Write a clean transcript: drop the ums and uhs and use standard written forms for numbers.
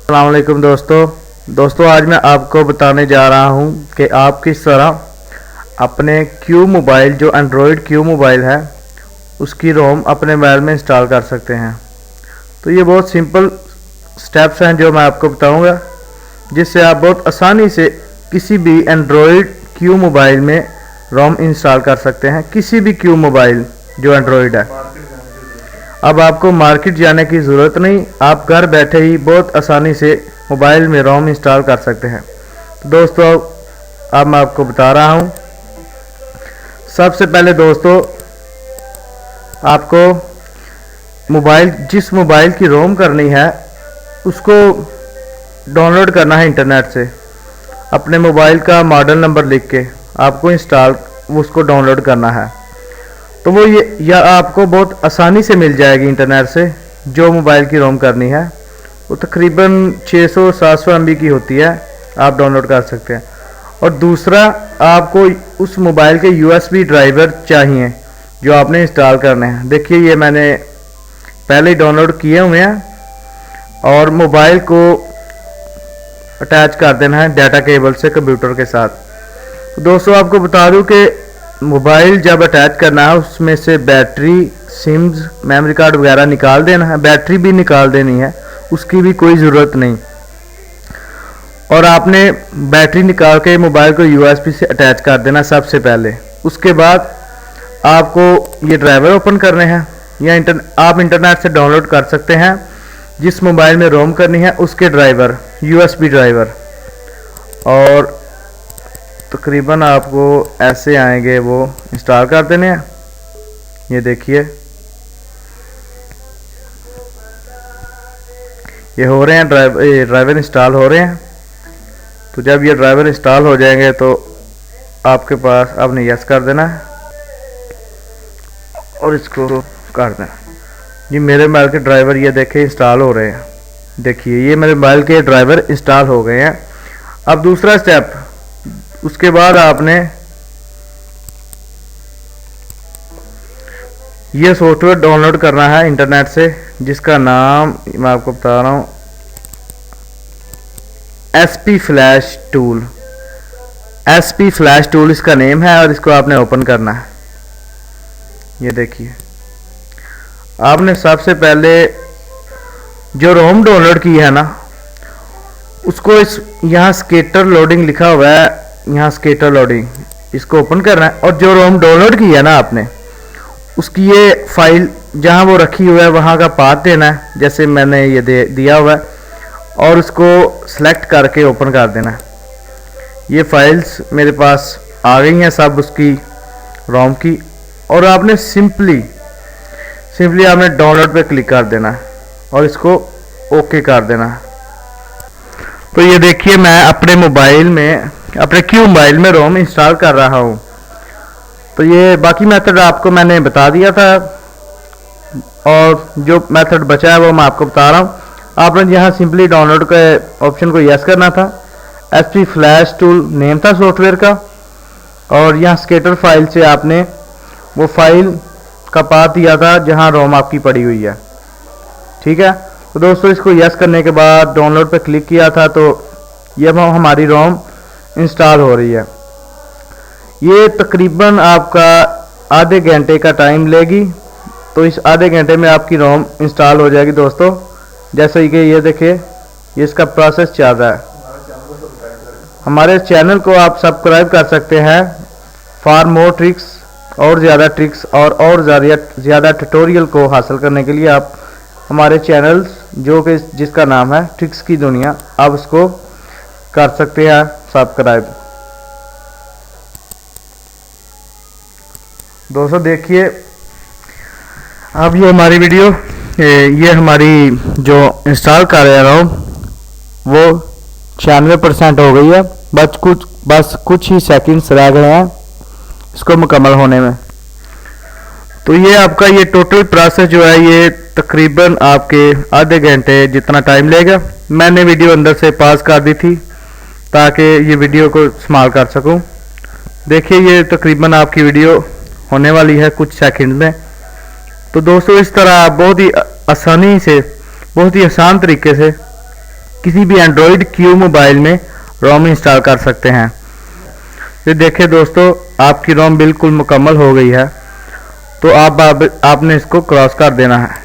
अस्सलाम वालेकुम दोस्तों आज मैं आपको बताने जा रहा हूं कि आप किस तरह अपने क्यू मोबाइल जो एंड्रॉयड क्यू मोबाइल है उसकी रोम अपने मोबाइल में इंस्टॉल कर सकते हैं। तो ये बहुत सिंपल स्टेप्स हैं जो मैं आपको बताऊंगा, जिससे आप बहुत आसानी से किसी भी एंड्रॉयड क्यू मोबाइल में रोम इंस्टॉल कर सकते हैं, किसी भी क्यू मोबाइल जो एंड्रॉयड है। अब आपको मार्केट जाने की ज़रूरत नहीं, आप घर बैठे ही बहुत आसानी से मोबाइल में रोम इंस्टॉल कर सकते हैं। तो दोस्तों अब मैं आपको बता रहा हूं। सबसे पहले दोस्तों आपको जिस मोबाइल की रोम करनी है उसको डाउनलोड करना है इंटरनेट से। अपने मोबाइल का मॉडल नंबर लिख के आपको उसको डाउनलोड करना है। तो वो या आपको बहुत आसानी से मिल जाएगी इंटरनेट से। जो मोबाइल की रोम करनी है वो तकरीबन 600-700 MB की होती है, आप डाउनलोड कर सकते हैं। और दूसरा आपको उस मोबाइल के USB ड्राइवर चाहिए जो आपने इंस्टॉल करने हैं। देखिए ये मैंने पहले ही डाउनलोड किए हुए हैं और मोबाइल को अटैच कर देना है डाटा केबल से कंप्यूटर के साथ। तो दोस्तों आपको बता दूं कि मोबाइल जब अटैच करना है उसमें से बैटरी, सिम्स, मेमोरी कार्ड वगैरह निकाल देना है। बैटरी भी निकाल देनी है, उसकी भी कोई ज़रूरत नहीं। और आपने बैटरी निकाल के मोबाइल को USB से अटैच कर देना सबसे पहले। उसके बाद आपको ये ड्राइवर ओपन करने हैं या आप इंटरनेट से डाउनलोड कर सकते हैं जिस मोबाइल में रोम करनी है उसके ड्राइवर, USB ड्राइवर। और तकरीबन आपको ऐसे आएंगे, वो इंस्टॉल कर देने हैं। ये देखिए ये हो रहे हैं, ड्राइवर इंस्टॉल हो रहे हैं। तो जब ये ड्राइवर इंस्टॉल हो जाएंगे तो आपके पास आपने यस कर देना है और इसको कर देना। जी मेरे मोबाइल के ड्राइवर ये देखिए इंस्टॉल हो रहे हैं। देखिए ये मेरे मोबाइल के ड्राइवर इंस्टॉल हो गए हैं। अब दूसरा स्टेप, उसके बाद आपने ये सॉफ्टवेयर डाउनलोड करना है इंटरनेट से, जिसका नाम मैं आपको बता रहा हूँ, SP flash tool. SP flash tool इसका नेम है और इसको आपने ओपन करना है। ये देखिए आपने सबसे पहले जो रोम डाउनलोड की है ना उसको यहाँ स्केटर लोडिंग लिखा हुआ है, यहाँ स्केटर लोडिंग, इसको ओपन करना है। और जो रोम डाउनलोड की है ना आपने, उसकी ये फाइल जहाँ वो रखी हुआ है वहाँ का पाथ देना है, जैसे मैंने ये दिया हुआ है, और उसको सेलेक्ट करके ओपन कर देना है। ये फाइल्स मेरे पास आ गई हैं सब उसकी रोम की। और आपने सिंपली आपने डाउनलोड पे क्लिक कर देना है और इसको ओके कर देना है। तो ये देखिए मैं अपने मोबाइल में, अपने क्यू मोबाइल में रोम इंस्टॉल कर रहा हूँ। तो ये बाकी मेथड आपको मैंने बता दिया था और जो मेथड बचा है वो मैं आपको बता रहा हूँ। आपने यहाँ सिंपली डाउनलोड के ऑप्शन को यस करना था। SP फ्लैश टूल नेम था सॉफ्टवेयर का, और यहाँ स्केटर फाइल से आपने वो फाइल का पाथ दिया था जहाँ रोम आपकी पड़ी हुई है। ठीक है, तो दोस्तों इसको यस करने के बाद डाउनलोड पे क्लिक किया था तो ये हमारी रोम इंस्टॉल हो रही है। ये तकरीबन आपका आधे घंटे का टाइम लेगी। तो इस आधे घंटे में आपकी रोम इंस्टॉल हो जाएगी दोस्तों। जैसे कि ये देखिए ये इसका प्रोसेस चल रहा है। हमारे चैनल को आप सब्सक्राइब कर सकते हैं फॉर मोर ट्रिक्स, और ज़्यादा ट्रिक्स और ज़्यादा ट्यूटोरियल को हासिल करने के लिए आप हमारे चैनल जो कि जिसका नाम है ट्रिक्स की दुनिया, आप उसको कर सकते हैं सब्सक्राइब। दोस्तों देखिए अब ये हमारी वीडियो, ये हमारी जो इंस्टॉल कर रहा हूँ वो 96% हो गई है। बस कुछ ही सेकंड्स रह गए हैं इसको मुकम्मल होने में। तो ये आपका ये टोटल प्रोसेस जो है ये तकरीबन आपके आधे घंटे जितना टाइम लेगा। मैंने वीडियो अंदर से पॉज कर दी थी ताकि ये वीडियो को इस्तेमाल कर सकूं। देखिए ये तकरीबन आपकी वीडियो होने वाली है कुछ सेकंड में। तो दोस्तों इस तरह आप बहुत ही आसानी से, बहुत ही आसान तरीके से किसी भी एंड्रॉयड क्यू मोबाइल में रोम इंस्टॉल कर सकते हैं। ये देखिए दोस्तों, आपकी रोम बिल्कुल मुकम्मल हो गई है। तो आपने इसको क्रॉस कर देना है।